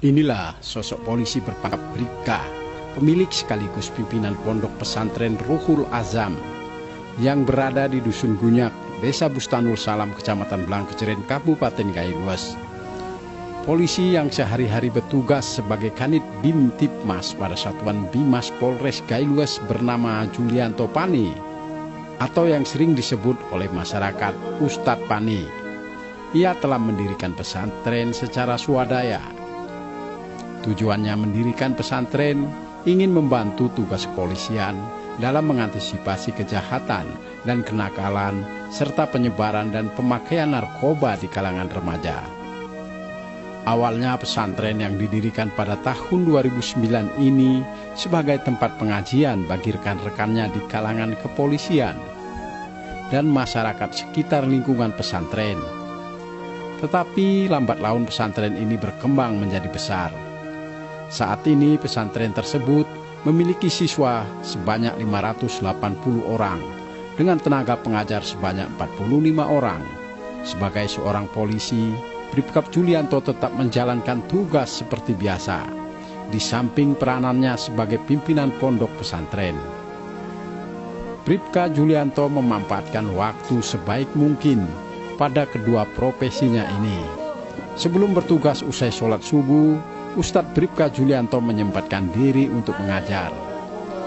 Inilah sosok polisi berpangkat Bribka, pemilik sekaligus pimpinan pondok pesantren Ruhul Azam yang berada di Dusun Gunyak, Desa Bustanul Salam, Kecamatan Blangkeceren, Kabupaten Gailues. Polisi yang sehari-hari bertugas sebagai Kanit Bimtipmas pada Satuan Bimas Polres Gailues bernama Julianto Pani, atau yang sering disebut oleh masyarakat Ustadz Pani. Ia telah mendirikan pesantren secara swadaya. Tujuannya mendirikan pesantren ingin membantu tugas kepolisian dalam mengantisipasi kejahatan dan kenakalan serta penyebaran dan pemakaian narkoba di kalangan remaja. Awalnya pesantren yang didirikan pada tahun 2009 ini sebagai tempat pengajian bagi rekan-rekannya di kalangan kepolisian dan masyarakat sekitar lingkungan pesantren. Tetapi lambat laun pesantren ini berkembang menjadi besar. Saat ini pesantren tersebut memiliki siswa sebanyak 580 orang dengan tenaga pengajar sebanyak 45 orang. Sebagai seorang polisi, Bribka Julianto tetap menjalankan tugas seperti biasa, di samping peranannya sebagai pimpinan pondok pesantren. Bribka Julianto memanfaatkan waktu sebaik mungkin pada kedua profesinya ini. Sebelum bertugas usai sholat subuh, Ustadz Bribka Julianto menyempatkan diri untuk mengajar.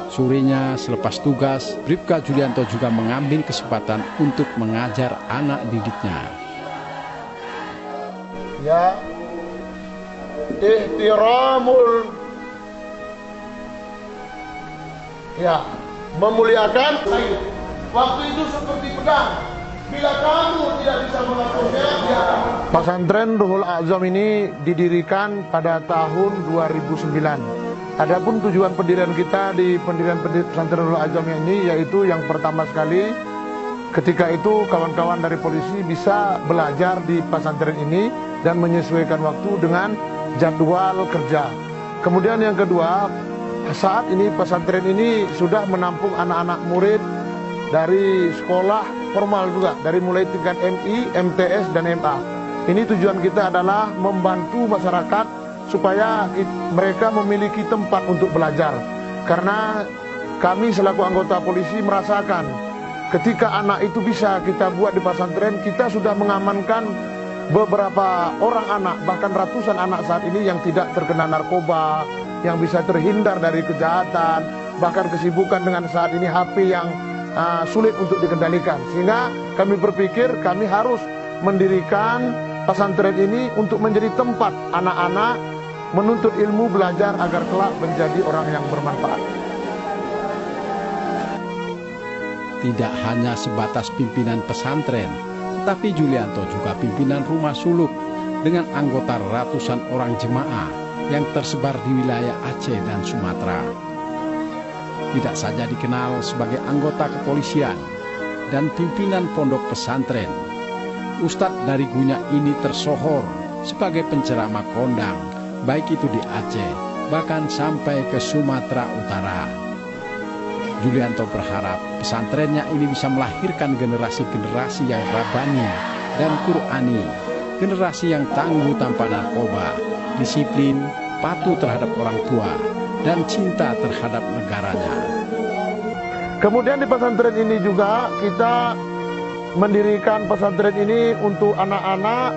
Sorenya selepas tugas, Bribka Julianto juga mengambil kesempatan untuk mengajar anak didiknya. Ya, ihtiramul, ya, memuliakan. Waktu itu seperti pedang. Bila kamu tidak bisa melakukannya, ya. Pesantren Ruhul Azam ini didirikan pada tahun 2009. Adapun tujuan pendirian kita di pendirian pesantren Ruhul Azam ini yaitu yang pertama sekali, ketika itu kawan-kawan dari polisi bisa belajar di pesantren ini dan menyesuaikan waktu dengan jadwal kerja. Kemudian yang kedua, saat ini pesantren ini sudah menampung anak-anak murid dari sekolah formal juga, dari mulai tingkat MI, MTS, dan MA. Ini tujuan kita adalah membantu masyarakat supaya mereka memiliki tempat untuk belajar. Karena kami selaku anggota polisi merasakan ketika anak itu bisa kita buat di pesantren, kita sudah mengamankan beberapa orang anak, bahkan ratusan anak saat ini yang tidak terkena narkoba, yang bisa terhindar dari kejahatan, bahkan kesibukan dengan saat ini HP yang sulit untuk dikendalikan. Sehingga kami berpikir kami harus mendirikan pesantren ini untuk menjadi tempat anak-anak menuntut ilmu, belajar agar kelak menjadi orang yang bermanfaat. Tidak hanya sebatas pimpinan pesantren, tetapi Julianto juga pimpinan rumah suluk dengan anggota ratusan orang jemaah yang tersebar di wilayah Aceh dan Sumatera. Tidak saja dikenal sebagai anggota kepolisian dan pimpinan pondok pesantren, Ustadz dari Gunyak ini tersohor sebagai penceramah kondang, baik itu di Aceh, bahkan sampai ke Sumatera Utara. Julianto berharap pesantrennya ini bisa melahirkan generasi-generasi yang rabani dan Qur'ani, generasi yang tangguh tanpa narkoba, disiplin, patuh terhadap orang tua, dan cinta terhadap negaranya. Kemudian di pesantren ini juga kita mendirikan pesantren ini untuk anak-anak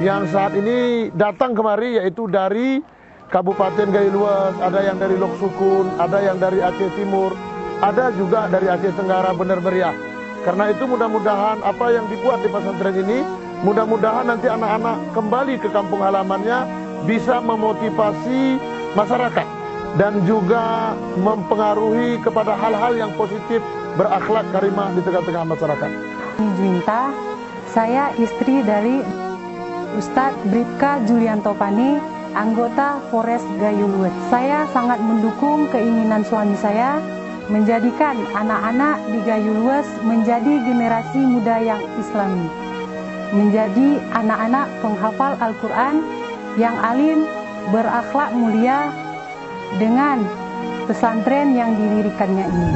yang saat ini datang kemari, yaitu dari Kabupaten Gailues, ada yang dari Lok Sukun, ada yang dari Aceh Timur, ada juga dari Aceh Tenggara Bener Meriah. Karena itu mudah-mudahan apa yang dibuat di pesantren ini, mudah-mudahan nanti anak-anak kembali ke kampung halamannya bisa memotivasi masyarakat dan juga mempengaruhi kepada hal-hal yang positif, berakhlak karimah di tengah-tengah masyarakat. Juwinta, saya istri dari Ustadz Bribka Julianto Pani, anggota Polres Gailues. Saya sangat mendukung keinginan suami saya menjadikan anak-anak di Gailues menjadi generasi muda yang islami, menjadi anak-anak penghafal Al-Quran yang alim, berakhlak mulia dengan pesantren yang didirikannya ini.